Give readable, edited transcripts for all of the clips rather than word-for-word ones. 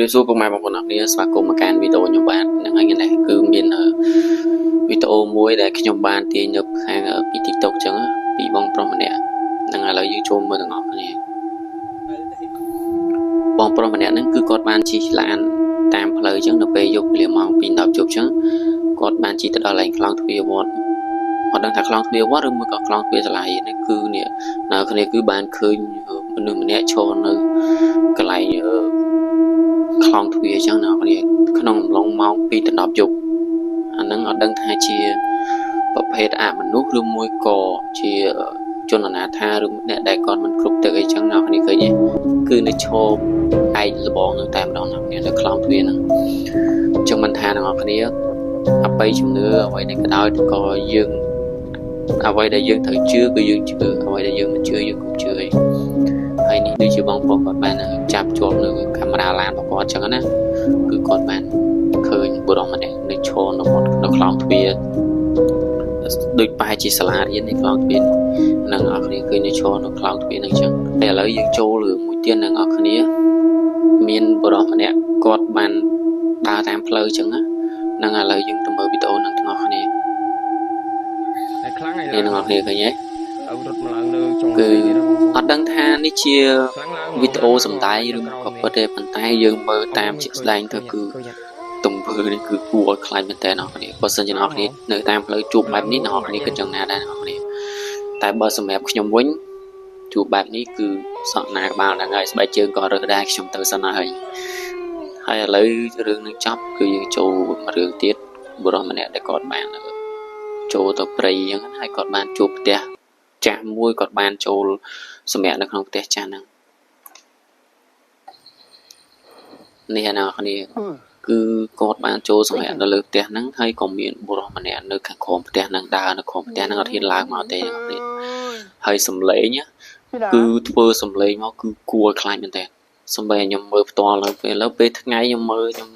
ឬសួរពុកម៉ែបងប្អូនអរគ្នាស្វាគមន៍មកកាន់វីដេអូខ្ញុំបាទហ្នឹងហើយនេះគឺមានវីដេអូមួយដែលខ្ញុំបានទាញនៅខាងពី TikTok ចឹងពីបងប្រុសម្នាក់ហ្នឹងឥឡូវយើងចូលមើលទាំងអស់គ្នាបងប្រុសម្នាក់ហ្នឹងគឺគាត់បានជិះឡានតាមផ្លូវចឹងនៅពេលយប់វេលាម៉ោង 2:10 យប់ចឹងគាត់បានជិះទៅដល់កន្លែងខ្លងទ្វារវត្តអត់ដឹងថាខ្លងទ្វារវត្តឬមួយក៏ខ្លងទ្វារសាលានេះគឺនេះនៅគ្នាគឺបានឃើញមនុស្សម្នាក់ឈរនៅកន្លែងខ្លងទ្វារចឹងណាគ្នាក្នុងអំឡុងម៉ោង 2:10 យប់អាហ្នឹងអត់ដឹងថាជាប្រភេទអមនុស្សឬមួយក៏ជាជនអនាថាឬអ្នកដែលគាត់មិនគ្រប់ទឹកអីចឹងណាគ្នាឃើញទេគឺនៅឈរឯកលបងនៅតែម្ដងណាគ្នានៅខ្លងទ្វារហ្នឹងចឹងមិនថាអ្នកគ្នាអបិយជំនឿអ្វីដែលក៏ដោយក៏យើងអ្វីដែលយើងត្រូវជឿគឺយើងជឿអ្វីដែលយើងមិនជឿយើងកុំជឿអីហើយនេះដូចជាបងប្អូនគាត់បានចាប់ជាប់នៅកាមេរ៉ាឡានរបស់គាត់ចឹងណាគឺគាត់បានឃើញបុរសម្នាក់នៅឈរនៅមាត់នៅខ្លងទ្វារដូចប្រហែលជាសាលារៀននៃខ្លងទ្វារហ្នឹងអរគ្នាឃើញនៅឈរនៅខ្លងទ្វារហ្នឹងចឹងតែឥឡូវយើងចូលរឿងមួយទៀតនឹងអរគ្នាមានបុរសម្នាក់គាត់បានដើរតាមផ្លូវចឹងណាហ្នឹងឥឡូវយើងទៅមើលវីដេអូហ្នឹងទាំងអស់គ្នាតែខ្លាំងហើយនេះទាំងអស់គ្នាឃើញទេរត់មកឡើងលើចុងគឺអត់ដឹងថានេះជាវីដេអូសម្ដែងឬក៏ពិតទេប៉ុន្តែយើងមើលតាមជាក់ស្ដែងទៅគឺទង្វើនេះគឺគួរឲ្យខ្លាចមែនតើអ្នកគ្នាបើសិនជាអ្នកគ្នានៅតាមផ្លូវជួបបែបនេះអ្នកគ្នាគិតយ៉ាងណាដែរអ្នកគ្នាតែបើសម្រាប់ខ្ញុំវិញជួបបែបនេះគឺសក់ណាក្បាលហ្នឹងហើយស្បែកជើងក៏រើសដែរខ្ញុំទៅសិនហើយឥឡូវរឿងនឹងចប់គឺយើងចូលរឿងទៀតបុរសម្នាក់ដែលគាត់បានចូលទៅព្រៃអញ្ចឹងហើយគាត់បានជួបផ្ទះចាស់មួយគាត់បានចូលសម្រាប់នៅក្នុងផ្ទះចាស់ហ្នឹងនេះណាគ្នាគឺគាត់បានចូលសម្រាប់នៅលើផ្ទះហ្នឹងហើយក៏មានបុរសម្នាក់នៅខាងក្រោមផ្ទះហ្នឹងដើរនៅក្រោមផ្ទះហ្នឹងអត់ហ៊ានឡើងមកទេអ្នកហើយសំឡេងគឺធ្វើសំឡេងមកគឺគួរខ្លាចមែនតើសំបីខ្ញុំមើលផ្ទាល់លើពេលថ្ងៃខ្ញុំមើលខ្ញុំ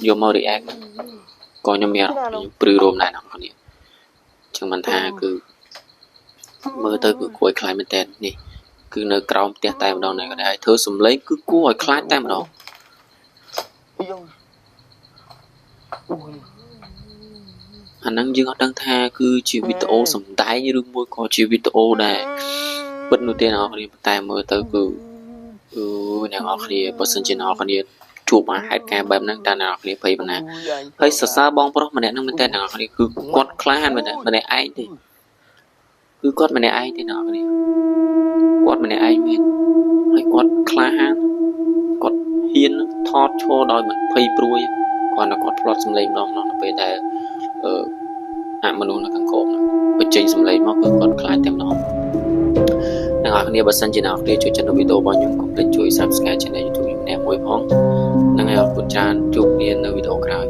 យកមក react ក៏ខ្ញុំមានព្រឺរោមដែរអ្នកគ្នាចឹងមិនថាគឺមើលទៅគឺគួរឲ្យខ្លាចមែនតើនេះគឺនៅក្រោមផ្ទះតែម្ដងនេះក៏ដែរធ្វើសំឡេងគឺគួរឲ្យខ្លាចតែម្ដងអាហ្នឹងយើងអត់ដឹងថាគឺជាវីដេអូសម្ដែងឬមួយក៏ជាវីដេអូដែលពិតនោះទេអ្នកនរគ្នាតែមើលទៅគឺអ្នកនរគ្នាបើសិនជាអ្នកនរគ្នាជួបអាហេតុការណ៍បែបហ្នឹងតើអ្នកនរគ្នាភ័យប៉ុណ្ណាហើយសរសើរបងប្រុសម្នាក់ហ្នឹងមែនតើអ្នកនរគ្នាគឺគាត់ក្លាហានមែនតើម្នាក់ឯងទេគឺគាត់ម្នាក់ឯងទេអ្នកនរគ្នាគាត់ម្នាក់ឯងមែនហើយគាត់ក្លាហានគាត់ហ៊ានថតឈរដោយមិនភ័យព្រួយគាត់ផ្លត់សម្លេងម្ដងនៅពេលដែលអមនុស្សនៅខាងក្រោមហ្នឹងបញ្ចេញសម្លេងមកគឺគាត់ខ្លាចតែម្ដងអ្នកនរគ្នាបើសិនជាអ្នកនរគ្នាជួយចែកវីដេអូរបស់ខ្ញុំកុំភ្លេចជួយ Subscribe Channel YouTube ខ្ញុំម្នាក់មួយផងហ្នឹងហើយអរគុណច្រើនជួបគ្នានៅវីដេអូក្រោយ